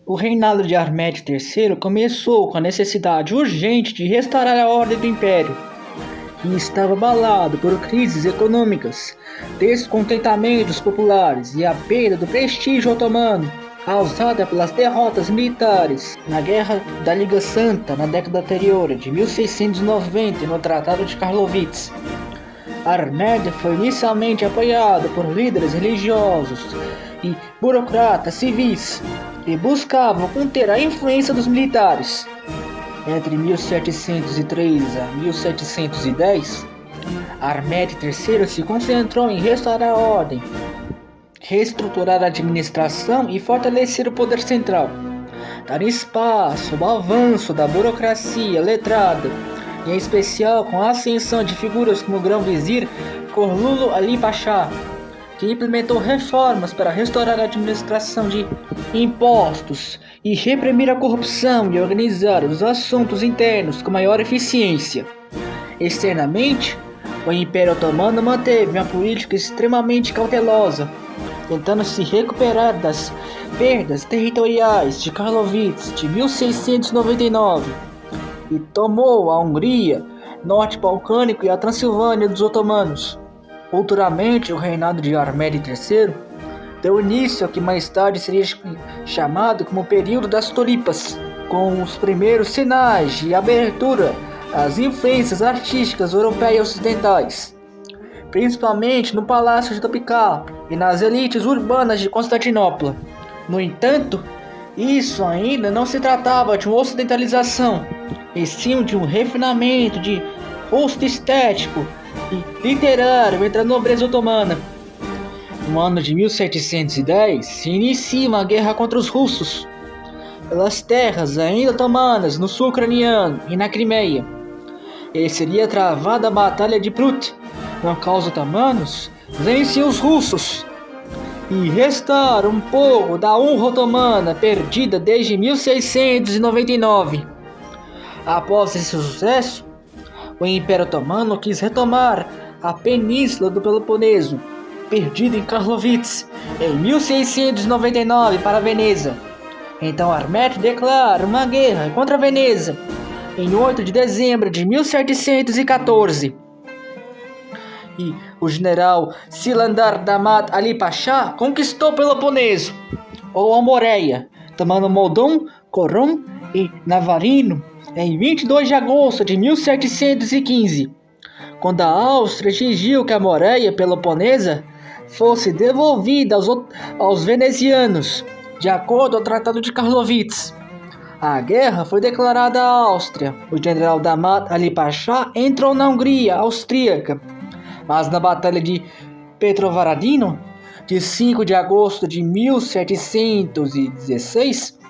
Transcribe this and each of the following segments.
O reinado de Ahmed III começou com a necessidade urgente de restaurar a ordem do império, que estava abalado por crises econômicas, descontentamentos populares e a perda do prestígio otomano, causada pelas derrotas militares na Guerra da Liga Santa na década anterior, de 1690, no Tratado de Karlowitz. Ahmed foi inicialmente apoiado por líderes religiosos e burocratas civis que buscavam conter a influência dos militares. Entre 1703 a 1710, Ahmed III se concentrou em restaurar a ordem, reestruturar a administração e fortalecer o poder central, dar espaço ao avanço da burocracia letrada, e em especial com a ascensão de figuras como o grão-vizir Khorlul Ali Pasha, que implementou reformas para restaurar a administração de impostos e reprimir a corrupção e organizar os assuntos internos com maior eficiência. Externamente, o Império Otomano manteve uma política extremamente cautelosa, tentando se recuperar das perdas territoriais de Karlowitz de 1699, e tomou a Hungria, Norte Balcânico e a Transilvânia dos otomanos. Futuramente, o reinado de Ahmed III deu início ao que mais tarde seria chamado como o período das tulipas, com os primeiros sinais de abertura às influências artísticas europeias e ocidentais, principalmente no Palácio de Topkapi e nas elites urbanas de Constantinopla. No entanto, isso ainda não se tratava de uma ocidentalização, e sim de um refinamento de gosto estético e literário entre a nobreza otomana. No ano de 1710, se inicia uma guerra contra os russos, pelas terras ainda otomanas no sul ucraniano e na Crimeia. E seria travada a Batalha de Prut, no qual os otomanos venciam os russos e restaram um pouco da honra otomana perdida desde 1699. Após esse sucesso, o Império Otomano quis retomar a península do Peloponeso, perdida em Karlowitz, em 1699 para Veneza. Então Ahmed declara uma guerra contra Veneza em 8 de dezembro de 1714. E o general Silandar Damat Ali Pasha conquistou Peloponeso, ou a Moreia, tomando Moldon, Coron e Navarino em 22 de agosto de 1715, quando a Áustria exigiu que a Moreia Peloponesa fosse devolvida aos venezianos, de acordo ao Tratado de Karlowitz. A guerra foi declarada à Áustria. O general Damat Ali Pasha entrou na Hungria austríaca, mas na Batalha de Petrovaradino, de 5 de agosto de 1716,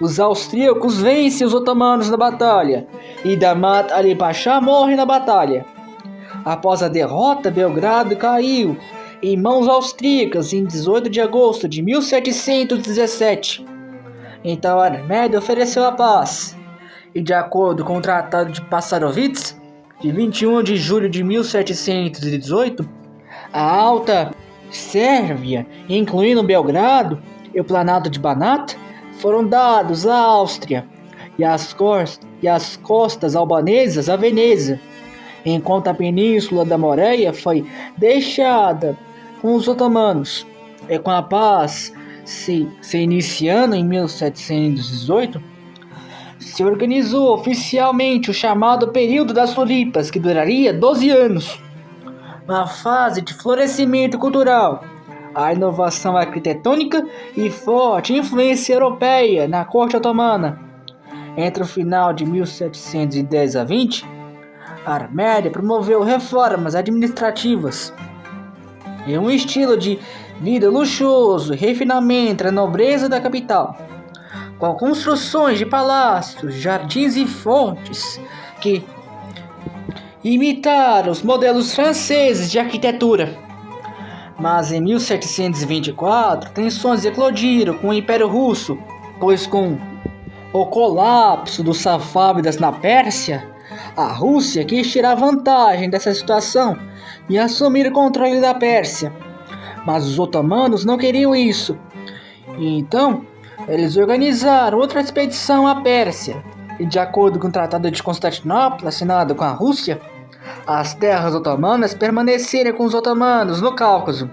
os austríacos vencem os otomanos na batalha, e Damat Ali Pasha morre na batalha. Após a derrota, Belgrado caiu em mãos austríacas em 18 de agosto de 1717. Então Ahmed ofereceu a paz, e de acordo com o Tratado de Passarowitz, de 21 de julho de 1718, a Alta Sérvia, incluindo Belgrado e o Planalto de Banat, foram dados à Áustria, e as costas albanesas a Veneza, enquanto a península da Moreia foi deixada com os otomanos. E com a paz se iniciando em 1718, se organizou oficialmente o chamado período das tulipas, que duraria 12 anos, uma fase de florescimento cultural, a inovação arquitetônica e forte influência europeia na corte otomana. Entre o final de 1710 a 20, Ahmed promoveu reformas administrativas e um estilo de vida luxuoso e refinamento entre a nobreza da capital, com construções de palácios, jardins e fontes que imitaram os modelos franceses de arquitetura. Mas em 1724, tensões eclodiram com o Império Russo, pois com o colapso dos Safávidas na Pérsia, a Rússia quis tirar vantagem dessa situação e assumir o controle da Pérsia. Mas os otomanos não queriam isso, e então Eles organizaram outra expedição à Pérsia, e de acordo com o Tratado de Constantinopla, assinado com a Rússia, as terras otomanas permaneceram com os otomanos no Cáucaso.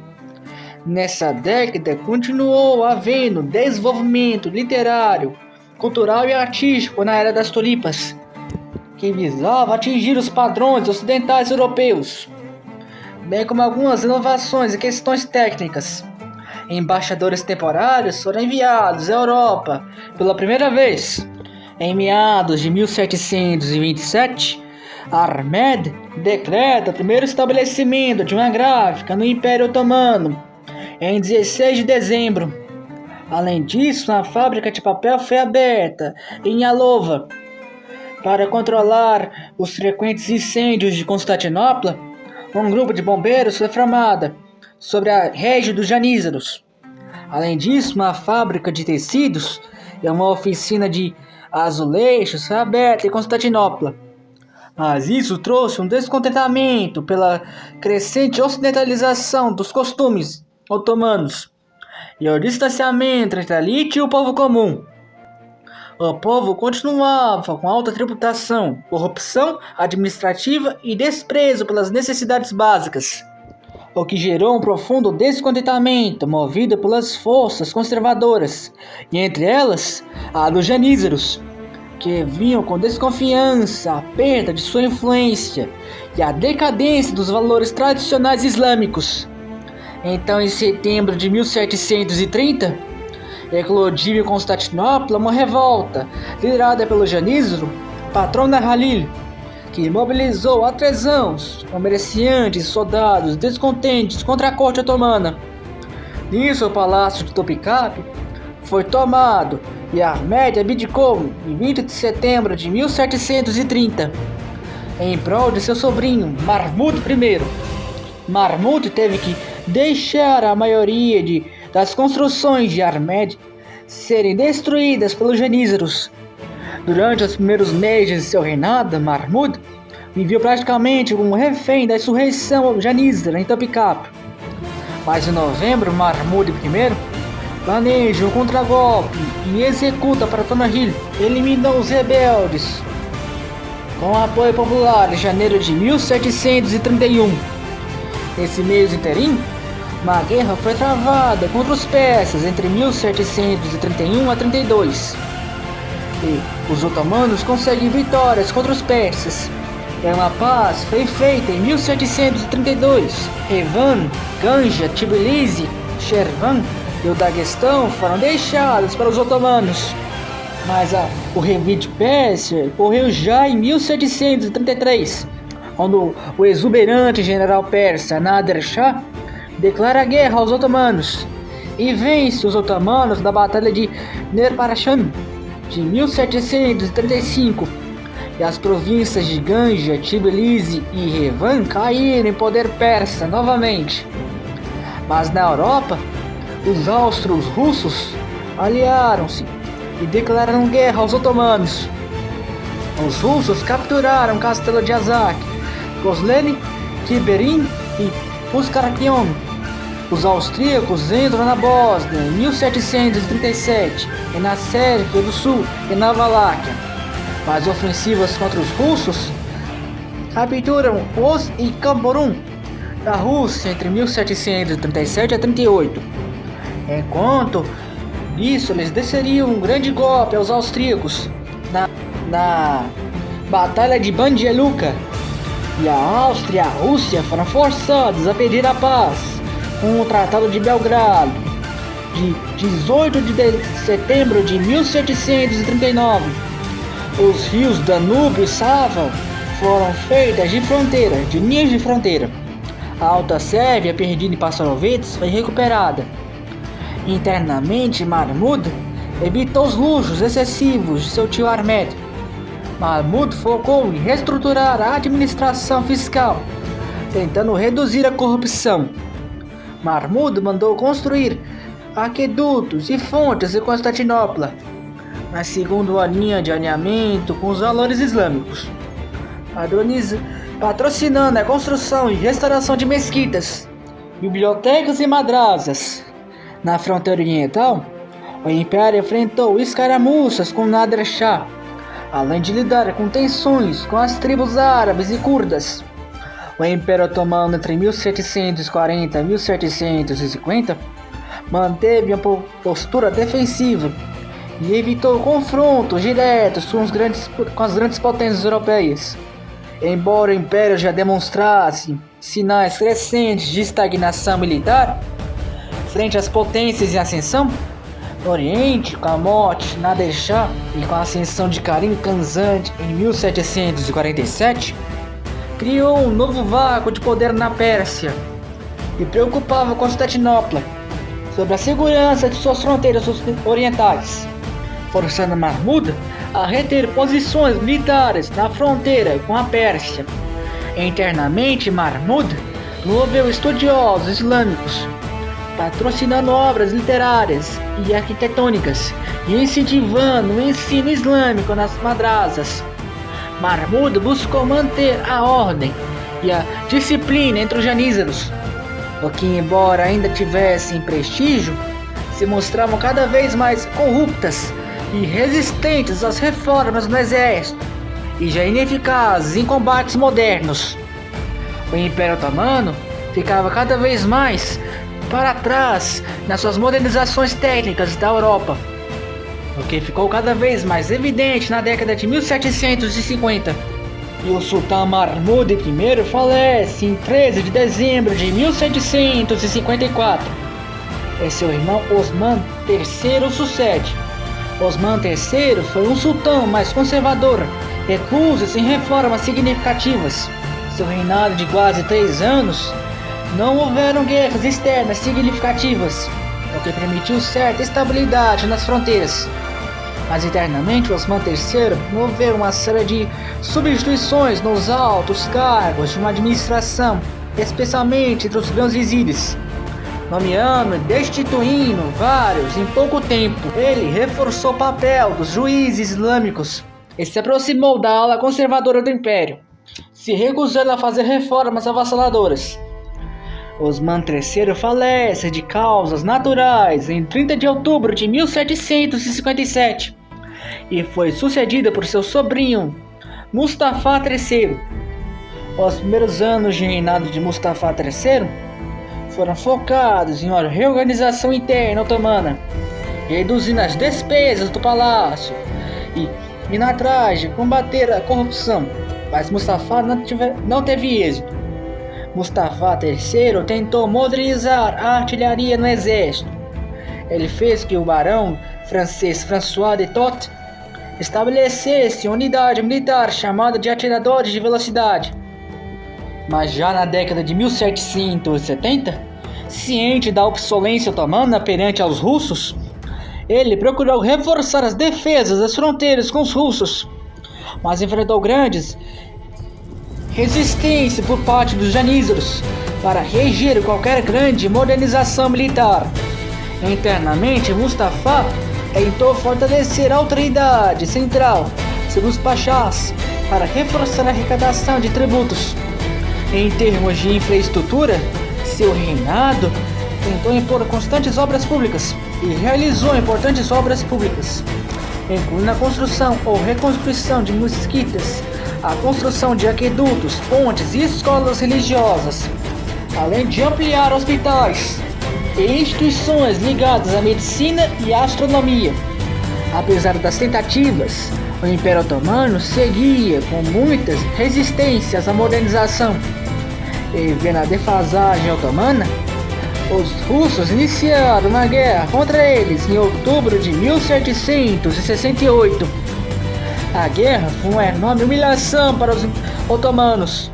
Nessa década, continuou havendo desenvolvimento literário, cultural e artístico na Era das Tulipas, que visava atingir os padrões ocidentais europeus, bem como algumas inovações e questões técnicas. Embaixadores temporários foram enviados à Europa pela primeira vez. Em meados de 1727, Ahmed decreta o primeiro estabelecimento de uma gráfica no Império Otomano, em 16 de dezembro. Além disso, uma fábrica de papel foi aberta em Alova. Para controlar os frequentes incêndios de Constantinopla, um grupo de bombeiros foi formado sobre a região dos Janízaros. Além disso, uma fábrica de tecidos e uma oficina de azulejos foi aberta em Constantinopla. Mas isso trouxe um descontentamento pela crescente ocidentalização dos costumes otomanos e o distanciamento entre a elite e o povo comum. O povo continuava com alta tributação, corrupção administrativa e desprezo pelas necessidades básicas, o que gerou um profundo descontentamento movido pelas forças conservadoras, e entre elas a dos janízaros, que vinham com desconfiança a perda de sua influência e a decadência dos valores tradicionais islâmicos. Então, em setembro de 1730, eclodiu em Constantinopla uma revolta liderada pelo janízaro Patrona Halil, que mobilizou artesãos, comerciantes e soldados descontentes contra a corte otomana. Nisso, o palácio de Topkapı foi tomado e Ahmed abdicou em 20 de setembro de 1730, em prol de seu sobrinho Mahmud I. Mahmud teve que deixar a maioria das construções de Ahmed serem destruídas pelos janízaros. Durante os primeiros meses de seu reinado, Mahmud viveu praticamente como refém da insurreição janízara em Topkapı. Mas em novembro, Mahmud I planeja um contragolpe e executa Patrona Halil, eliminou os rebeldes com apoio popular em janeiro de 1731. Nesse mês interim, uma guerra foi travada contra os persas entre 1731 a 32. E os otomanos conseguem vitórias contra os persas. E uma paz foi feita em 1732. Revan, Ganja, Tbilisi, Shirvan e o Daguestão foram deixados para os otomanos. Mas o rei de Pérsia ocorreu já em 1733, quando o exuberante general persa Nader Shah declara guerra aos otomanos e vence os otomanos na Batalha de Nerparashan de 1735, e as províncias de Ganja, Tbilisi e Revan caíram em poder persa novamente. Mas na Europa, os austros russos aliaram-se e declararam guerra aos otomanos. Os russos capturaram o castelo de Azak, Kozleni, Tiberin e Puskarakion. Os austríacos entram na Bósnia em 1737 e na Sérvia do Sul e na Valáquia. Mas ofensivas contra os russos capturam Oz e Kamborun da Rússia entre 1737 a 38. Enquanto isso, eles desceriam um grande golpe aos austríacos na Batalha de Banjaluka, e a Áustria e a Rússia foram forçados a pedir a paz com o Tratado de Belgrado de 18 de setembro de 1739. Os rios Danúbio e Sava foram feitas de linhas de fronteira. A Alta Sérvia, perdida em Passarovets, foi recuperada. Internamente, Mahmud evitou os luxos excessivos de seu tio Ahmed. Mahmud focou em reestruturar a administração fiscal, tentando reduzir a corrupção. Mahmud mandou construir aquedutos e fontes em Constantinopla, na segunda linha de alinhamento com os valores islâmicos, patrocinando a construção e restauração de mesquitas, bibliotecas e madrasas. Na fronteira oriental, O Império enfrentou escaramuças com Nader Shah, além de lidar com tensões com as tribos árabes e curdas. O Império Otomano entre 1740 e 1750 manteve uma postura defensiva e evitou confrontos diretos com as grandes potências europeias. Embora o Império já demonstrasse sinais crescentes de estagnação militar frente às potências em ascensão, no Oriente, com a morte de Nader Shah e com a ascensão de Karim Khanzad em 1747, criou um novo vácuo de poder na Pérsia e preocupava Constantinopla sobre a segurança de suas fronteiras orientais, forçando Mahmud a reter posições militares na fronteira com a Pérsia. Internamente, Mahmud promoveu estudiosos islâmicos, patrocinando obras literárias e arquitetônicas e incentivando o ensino islâmico nas madrasas. Mahmud buscou manter a ordem e a disciplina entre os janízaros, o que, embora ainda tivessem prestígio, se mostravam cada vez mais corruptas e resistentes às reformas no exército e já ineficazes em combates modernos. O Império Otomano ficava cada vez mais para trás nas suas modernizações técnicas da Europa, o que ficou cada vez mais evidente na década de 1750. E o Sultão Mahmud I falece em 13 de dezembro de 1754. E seu irmão Osman III o sucede. Osman III foi um sultão mais conservador, recusa-se em reformas significativas. Seu reinado de quase 3 anos não houveram guerras externas significativas, o que permitiu certa estabilidade nas fronteiras. Mas internamente, Osman III promoveu uma série de substituições nos altos cargos de uma administração, especialmente entre os grandes vizires, nomeando e destituindo vários em pouco tempo. Ele reforçou o papel dos juízes islâmicos e se aproximou da ala conservadora do império, se recusando a fazer reformas avassaladoras. Osman III falece de causas naturais em 30 de outubro de 1757 e foi sucedido por seu sobrinho Mustafa III. Os primeiros anos de reinado de Mustafa III foram focados em uma reorganização interna otomana, reduzindo as despesas do palácio e indo atrás de combater a corrupção, mas Mustafa não teve êxito. Mustafa III tentou modernizar a artilharia no exército. Ele fez que o barão francês François de Tott estabelecesse uma unidade militar chamada de atiradores de velocidade. Mas já na década de 1770, ciente da obsolência otomana perante aos russos, ele procurou reforçar as defesas das fronteiras com os russos, mas enfrentou grandes resistência por parte dos janízaros para reger qualquer grande modernização militar. Internamente, Mustafa tentou fortalecer a autoridade central sobre os pachás para reforçar a arrecadação de tributos. Em termos de infraestrutura, seu reinado tentou impor constantes obras públicas e realizou importantes obras públicas, incluindo a construção ou reconstrução de mesquitas, a construção de aquedutos, pontes e escolas religiosas, além de ampliar hospitais e instituições ligadas à medicina e à astronomia. Apesar das tentativas, o Império Otomano seguia com muitas resistências à modernização. E vendo a defasagem otomana, os russos iniciaram uma guerra contra eles em outubro de 1768. A guerra foi uma enorme humilhação para os otomanos.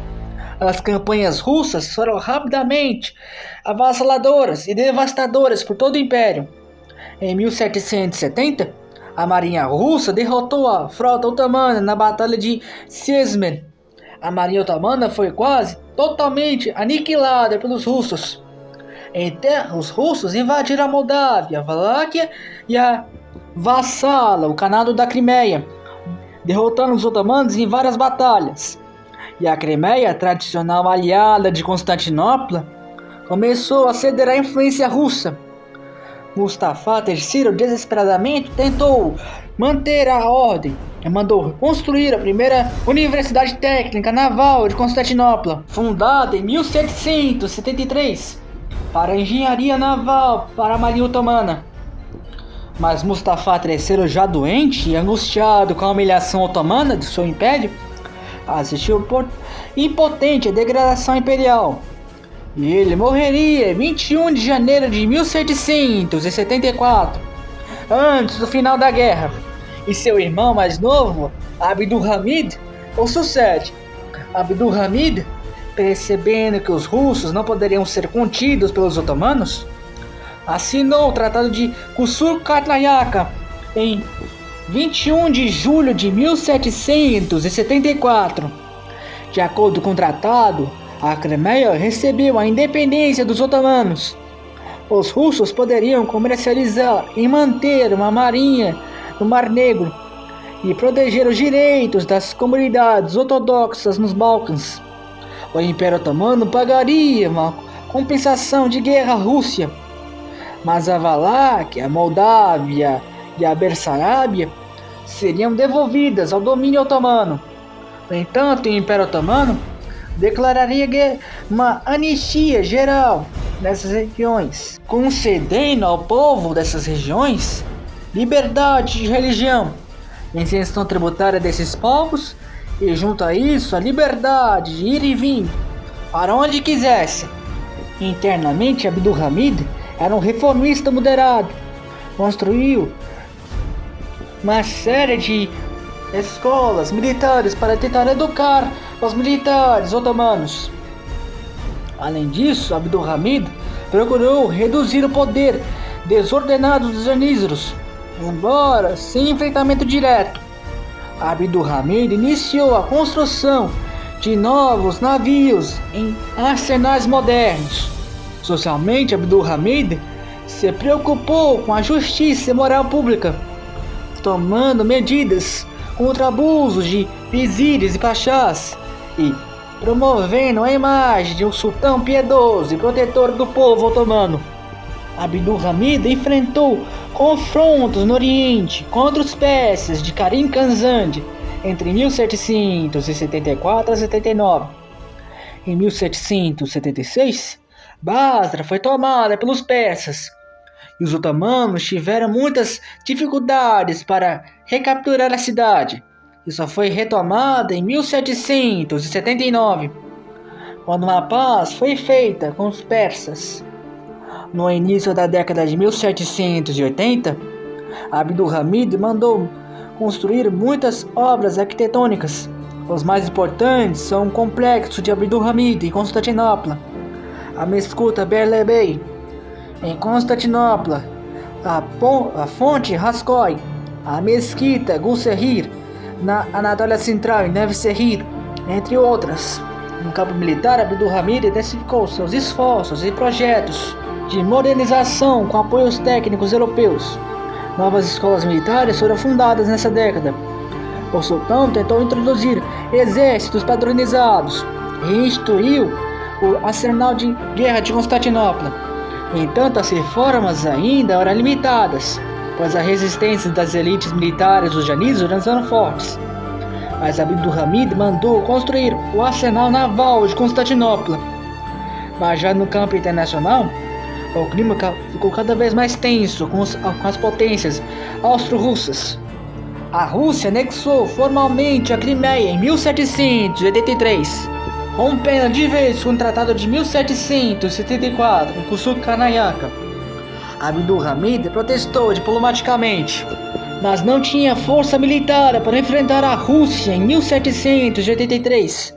As campanhas russas foram rapidamente avassaladoras e devastadoras por todo o império. Em 1770, a marinha russa derrotou a frota otomana na Batalha de Sezmen. A marinha otomana foi quase totalmente aniquilada pelos russos. Então, os russos invadiram a Moldávia, a Valáquia e a vassala, o Canal da Crimeia, derrotando os otomanos em várias batalhas. E a Crimeia, tradicional aliada de Constantinopla, começou a ceder à influência russa, Mustafa III desesperadamente tentou manter a ordem e mandou construir a primeira Universidade Técnica Naval de Constantinopla, fundada em 1773 para a engenharia naval para a Marinha Otomana. Mas Mustafa III, já doente e angustiado com a humilhação otomana de seu império, assistiu impotente à degradação imperial. E ele morreria em 21 de janeiro de 1774, antes do final da guerra. E seu irmão mais novo, Abdülhamid, o sucede. Abdülhamid, percebendo que os russos não poderiam ser contidos pelos otomanos, assinou o Tratado de Kusur-Karnataka em 21 de julho de 1774. De acordo com o tratado, a Crimeia recebeu a independência dos otomanos. Os russos poderiam comercializar e manter uma marinha no Mar Negro e proteger os direitos das comunidades ortodoxas nos Balcãs. O Império Otomano pagaria uma compensação de guerra à Rússia, mas a Valáquia, a Moldávia e a Bessárábia seriam devolvidas ao domínio otomano. No entanto, o Império Otomano declararia uma anistia geral nessas regiões, concedendo ao povo dessas regiões liberdade de religião, isenção tributária desses povos e, junto a isso, a liberdade de ir e vir para onde quisesse. Internamente, Abdülhamid era um reformista moderado. Construiu uma série de escolas militares para tentar educar os militares otomanos. Além disso, Abdülhamid procurou reduzir o poder desordenado dos janízaros, embora sem enfrentamento direto. Abdülhamid iniciou a construção de novos navios em arsenais modernos. Socialmente, Abdülhamid se preocupou com a justiça e moral pública, tomando medidas contra abusos de vizires e pachás e promovendo a imagem de um sultão piedoso e protetor do povo otomano. Abdülhamid enfrentou confrontos no Oriente contra os persas de Karim Khanzad entre 1774 a 79. Em 1776, Basra foi tomada pelos persas e os otomanos tiveram muitas dificuldades para recapturar a cidade, e só foi retomada em 1779, quando uma paz foi feita com os persas. No início da década de 1780, Abdülhamid mandou construir muitas obras arquitetônicas. Os mais importantes são o complexo de Abdülhamid em Constantinopla, a Mescuta Berlebey em Constantinopla, a Fonte Raskoi, a Mesquita Gulsehir na Anatólia Central, em Nevşehir, entre outras. No campo militar, Abdülhamid intensificou seus esforços e projetos de modernização com apoios técnicos europeus. Novas escolas militares foram fundadas nessa década. O sultão tentou introduzir exércitos padronizados e instituiu o arsenal de guerra de Constantinopla. No entanto, as reformas ainda eram limitadas, pois a resistência das elites militares dos janízaros eram fortes. Mas Abdülhamid mandou construir o arsenal naval de Constantinopla. Mas já no campo internacional, o clima ficou cada vez mais tenso com as potências austro-russas. A Rússia anexou formalmente a Crimeia em 1783, rompendo de vez com o Tratado de 1774 em Kusur-Karnataka. Abdülhamid protestou diplomaticamente, mas não tinha força militar para enfrentar a Rússia em 1783.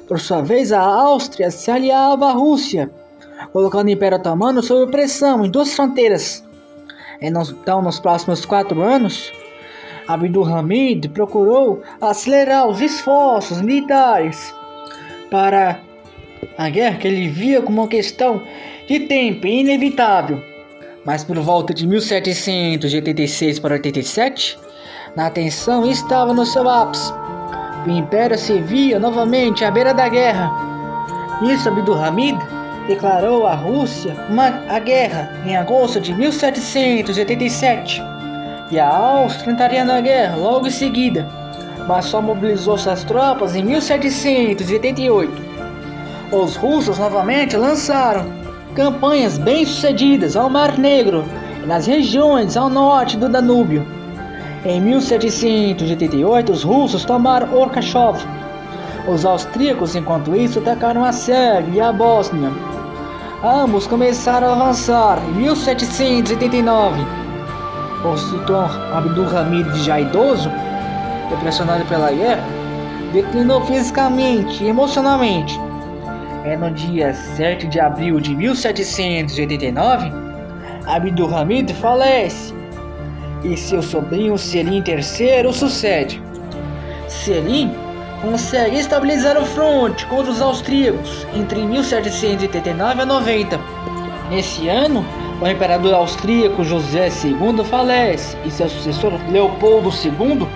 Por sua vez, a Áustria se aliava à Rússia, colocando o Império Otomano sob pressão em duas fronteiras. Então, nos próximos 4 anos, Abdülhamid procurou acelerar os esforços militares para a guerra, que ele via como uma questão de tempo inevitável. Mas por volta de 1786 para 87, a tensão estava no seu ápice. O Império se via novamente à beira da guerra. Nisso, Abdülhamid declarou à Rússia a guerra em agosto de 1787 e a Áustria entraria na guerra logo em seguida, mas só mobilizou suas tropas em 1788. Os russos novamente lançaram campanhas bem-sucedidas ao Mar Negro e nas regiões ao norte do Danúbio. Em 1788, os russos tomaram Orkhachov. Os austríacos, enquanto isso, atacaram a Sérvia e a Bósnia. Ambos começaram a avançar em 1789. O sultão Abdulhamid, já idoso, impressionado pela guerra, declinou fisicamente e emocionalmente. No dia 7 de abril de 1789, Abdulhamid falece e seu sobrinho Selim III o sucede. Selim consegue estabilizar o fronte contra os austríacos entre 1789 e 90. Nesse ano, o imperador austríaco José II falece e seu sucessor Leopoldo II,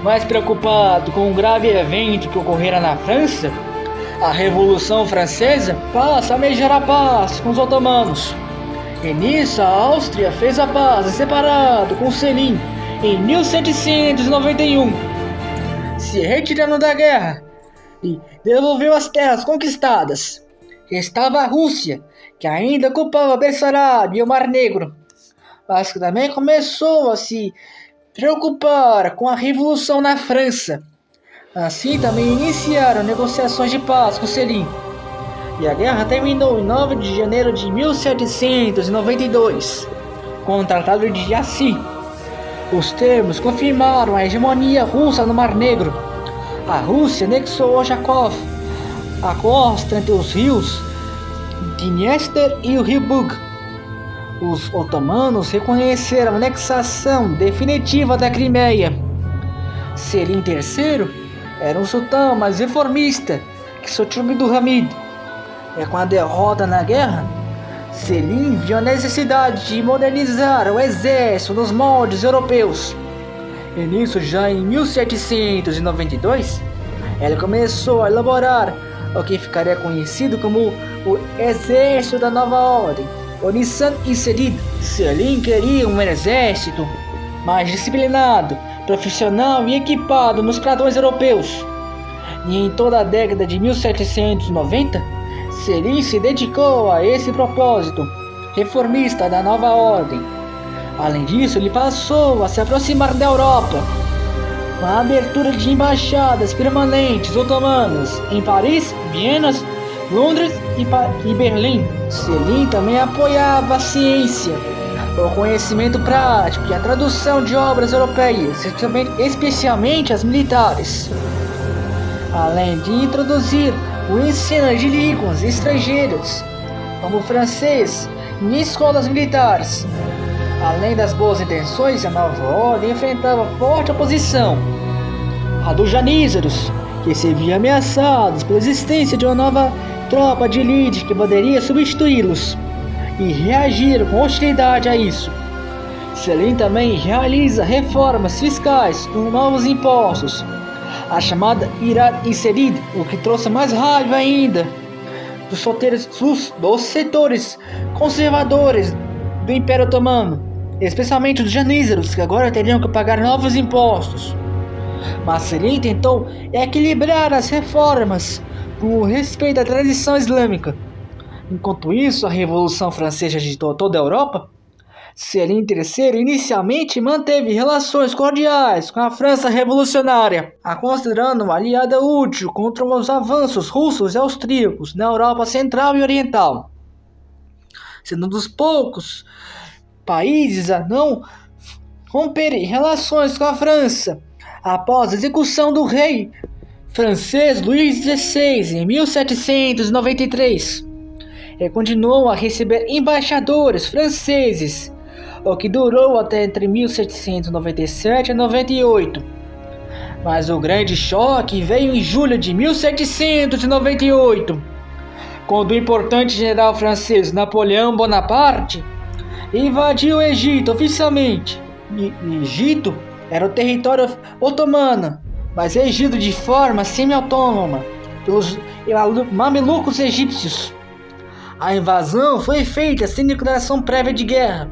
mais preocupado com um grave evento que ocorrera na França, a Revolução Francesa, passa a almejar a paz com os otomanos. E nisso a Áustria fez a paz em separado com Selim em 1791, se retirando da guerra e devolveu as terras conquistadas. Restava a Rússia, que ainda ocupava Bessarabia e o Mar Negro, mas que também começou a se preocupar com a Revolução na França. Assim também iniciaram negociações de paz com Selim. E a guerra terminou em 9 de janeiro de 1792, com o Tratado de Jassy. Os termos confirmaram a hegemonia russa no Mar Negro. A Rússia anexou Ojakov, a costa entre os rios Dniester e o rio Bug. Os otomanos reconheceram a anexação definitiva da Crimeia. Selim III era um sultão mais reformista que Sultan Abdulhamid. Com a derrota na guerra, Selim viu a necessidade de modernizar o exército nos moldes europeus. E nisso, já em 1792, ele começou a elaborar o que ficaria conhecido como o Exército da Nova Ordem, o Nissan Inserid. Selim queria um exército mais disciplinado, profissional e equipado nos padrões europeus. E em toda a década de 1790, Selim se dedicou a esse propósito reformista da nova ordem. Além disso, ele passou a se aproximar da Europa, com a abertura de embaixadas permanentes otomanas em Paris, Viena, Londres e Berlim. Selim também apoiava a ciência, o conhecimento prático e a tradução de obras europeias, especialmente as militares, além de introduzir o ensino de línguas estrangeiras, como o francês, em escolas militares. Além das boas intenções, a nova ordem enfrentava forte oposição, a dos janízaros, que se viam ameaçados pela existência de uma nova tropa de elite que poderia substituí-los, e reagiram com hostilidade a isso. Selim também realiza reformas fiscais com novos impostos, a chamada Irad Inserid, o que trouxe mais raiva ainda dos setores conservadores do Império Otomano, especialmente dos janízaros, que agora teriam que pagar novos impostos. Mas Selim tentou equilibrar as reformas com o respeito à tradição islâmica. Enquanto isso, a Revolução Francesa agitou toda a Europa. Selim III inicialmente manteve relações cordiais com a França revolucionária, a considerando uma aliada útil contra os avanços russos e austríacos na Europa Central e Oriental, sendo um dos poucos países a não romperem relações com a França após a execução do rei francês Luís XVI em 1793. E continuou a receber embaixadores franceses, o que durou até entre 1797 e 98. Mas o grande choque veio em julho de 1798, quando o importante general francês Napoleão Bonaparte invadiu o Egito oficialmente. Egito era o território otomano, mas regido de forma semi-autônoma pelos mamelucos egípcios. A invasão foi feita sem declaração prévia de guerra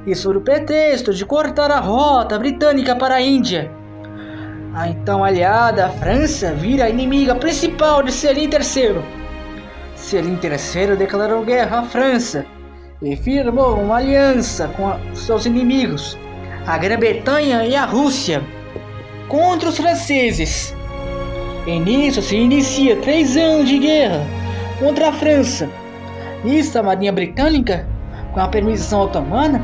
e sob o pretexto de cortar a rota britânica para a Índia. A então aliada França vira a inimiga principal de Selim III. Selim III declarou guerra à França e firmou uma aliança com seus inimigos, a Grã-Bretanha e a Rússia, contra os franceses. E nisso se inicia 3 anos de guerra contra a França. Nisso a marinha britânica, com a permissão otomana,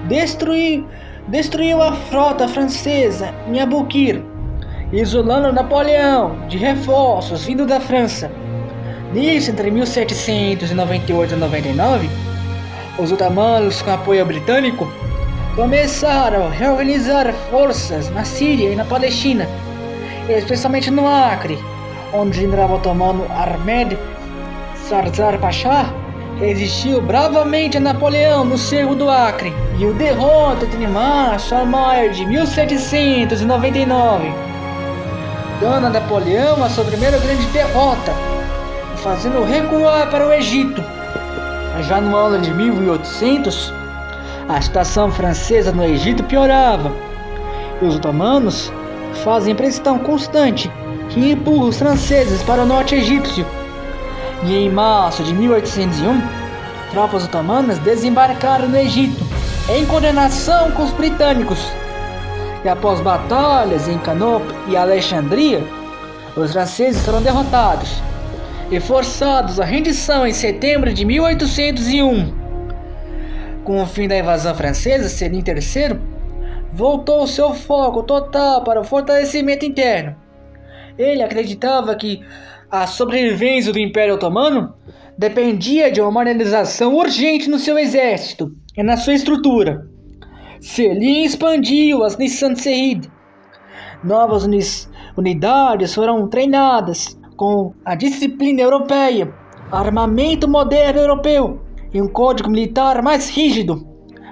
destruiu a frota francesa em Aboukir, isolando Napoleão de reforços vindo da França. Nisso, entre 1798 e 99, os otomanos, com apoio britânico, começaram a reorganizar forças na Síria e na Palestina, especialmente no Acre, onde o general otomano Ahmed Sarzar Pasha resistiu bravamente a Napoleão no cerco do Acre e o derrota em março a maio de 1799, dando a Napoleão a sua primeira grande derrota, fazendo recuar para o Egito. Já no ano de 1800, a situação francesa no Egito piorava e os otomanos fazem pressão constante que empurra os franceses para o norte egípcio. E em março de 1801, tropas otomanas desembarcaram no Egito em coordenação com os britânicos. E após batalhas em Canop e Alexandria, os franceses foram derrotados e forçados à rendição em setembro de 1801. Com o fim da invasão francesa, Selim III voltou seu foco total para o fortalecimento interno. Ele acreditava que a sobrevivência do Império Otomano dependia de uma modernização urgente no seu exército e na sua estrutura. Selim expandiu as Nissan Serhid. Novas unidades foram treinadas com a disciplina europeia, armamento moderno europeu e um código militar mais rígido,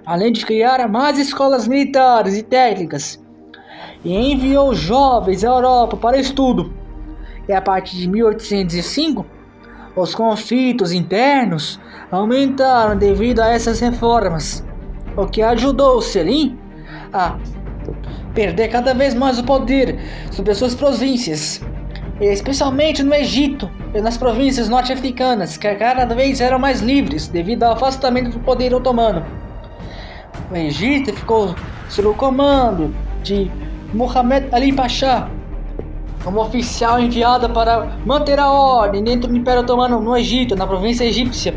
além de criar mais escolas militares e técnicas, e enviou jovens à Europa para estudo. E a partir de 1805, os conflitos internos aumentaram devido a essas reformas, o que ajudou Selim a perder cada vez mais o poder sobre as suas províncias, especialmente no Egito e nas províncias norte-africanas, que cada vez eram mais livres devido ao afastamento do poder otomano. O Egito ficou sob o comando de Muhammad Ali Pasha, como oficial enviado para manter a ordem dentro do Império Otomano no Egito, na província egípcia,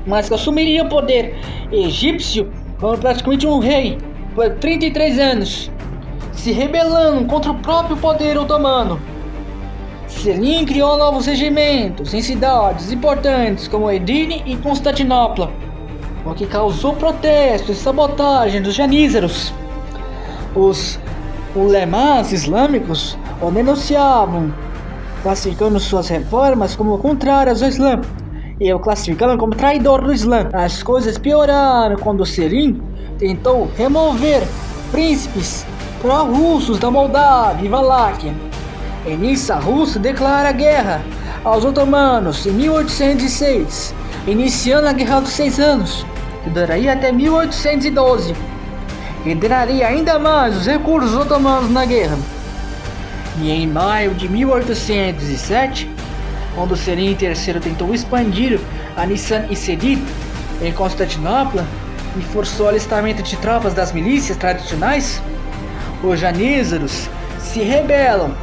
mas que assumiria o poder egípcio como praticamente um rei por 33 anos, se rebelando contra o próprio poder otomano. Selim criou novos regimentos em cidades importantes como Edirne e Constantinopla, o que causou protestos e sabotagem dos janízaros. Os ulemás islâmicos o denunciavam, classificando suas reformas como contrárias ao Islã e o classificando como traidor do Islã. As coisas pioraram quando Selim tentou remover príncipes pró-russos da Moldávia e Valáquia. E nisso a Rússia declara guerra aos otomanos em 1806, iniciando a Guerra dos 6 Anos, que duraria até 1812, e drenaria ainda mais os recursos otomanos na guerra. E em maio de 1807, quando Selim III tentou expandir a Nissan Serhid em Constantinopla e forçou o alistamento de tropas das milícias tradicionais, os janízaros se rebelam,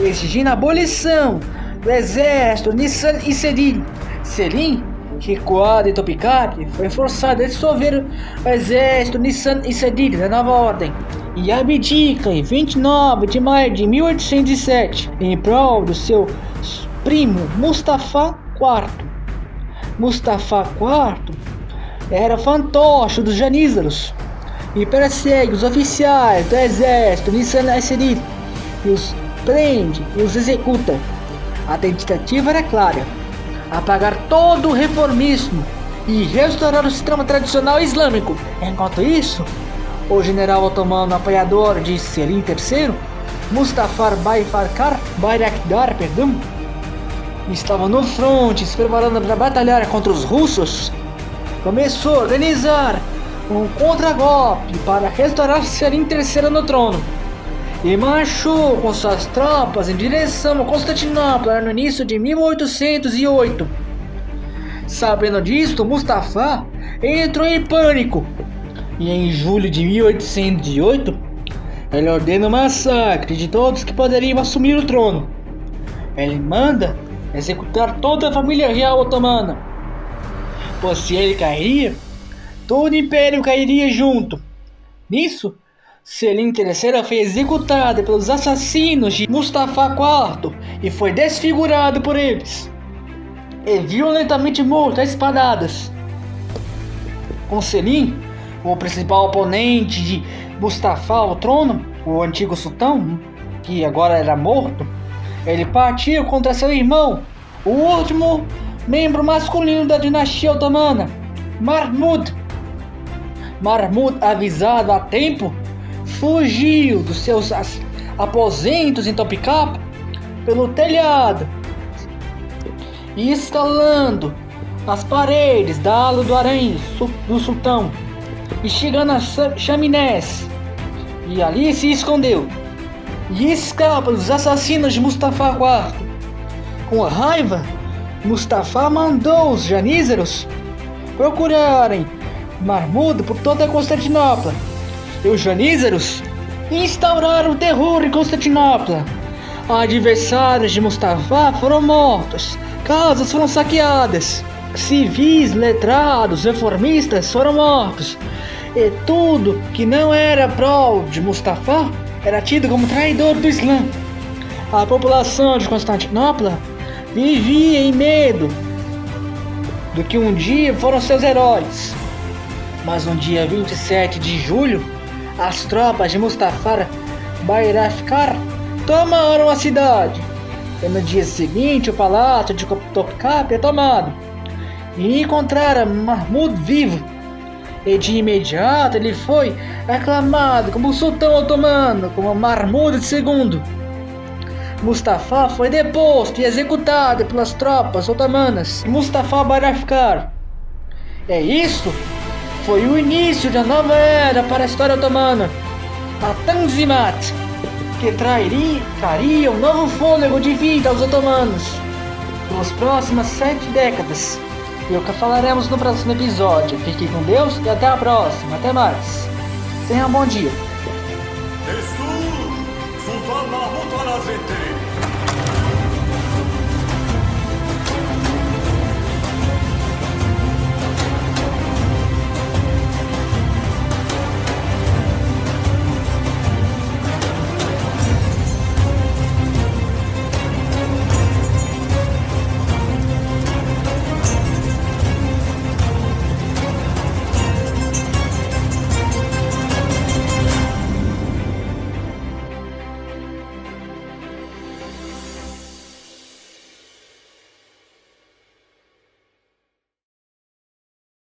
exigindo a abolição do exército Nissan Serhid. Selim, recuado em Topkapi, foi forçado a dissolver o exército Nissan Serhid da nova ordem e abdica em 29 de maio de 1807 em prol do seu primo Mustafa IV. Mustafa IV era fantoche dos janízaros e persegue os oficiais do exército Nissan Serhid e os prende e os executa. A tentativa era clara: apagar todo o reformismo e restaurar o sistema tradicional islâmico. Enquanto isso, o general otomano apoiador de Selim III, Mustafa Bayraktar, estava no fronte, se preparando para batalhar contra os russos, começou a organizar um contragolpe para restaurar Selim III no trono e marchou com suas tropas em direção a Constantinopla no início de 1808. Sabendo disto, Mustafa entrou em pânico e em julho de 1808 ele ordena o massacre de todos que poderiam assumir o trono. Ele manda executar toda a família real otomana, pois se ele cairia, todo o império cairia junto. Nisso, Selim III foi executado pelos assassinos de Mustafa IV e foi desfigurado por eles e violentamente morto a espadadas. Com Selim, o principal oponente de Mustafa ao trono, o antigo sultão, que agora era morto, ele partiu contra seu irmão, o último membro masculino da dinastia otomana, Mahmud. Mahmud, avisado a tempo, fugiu dos seus aposentos em Topkapı pelo telhado e escalando as paredes da ala do harém do sultão e chegando a chaminés, e ali se escondeu e escapa dos assassinos de Mustafa IV. Com raiva, Mustafa mandou os janízaros procurarem Mahmud por toda a Constantinopla, e os janízaros instauraram o terror em Constantinopla. Adversários de Mustafa foram mortos, casas foram saqueadas, civis, letrados, reformistas foram mortos, e tudo que não era prol de Mustafa era tido como traidor do Islã. A população de Constantinopla vivia em medo do que um dia foram seus heróis. Mas no dia 27 de julho, as tropas de Mustafa Bayraktar tomaram a cidade. E no dia seguinte, o palácio de Topkapı é tomado e encontraram Mahmud vivo. E de imediato ele foi aclamado como sultão otomano, como Mahmud II. Mustafa foi deposto e executado pelas tropas otomanas. Mustafa Bayraktar. Isso foi o início da nova era para a história otomana, a Tanzimat, que traria um novo fôlego de vida aos otomanos pelas próximas 7 décadas. E o que falaremos no próximo episódio. Fique com Deus e até a próxima. Até mais. Tenha um bom dia. Destur, Sultan Mahmud Hazretleri.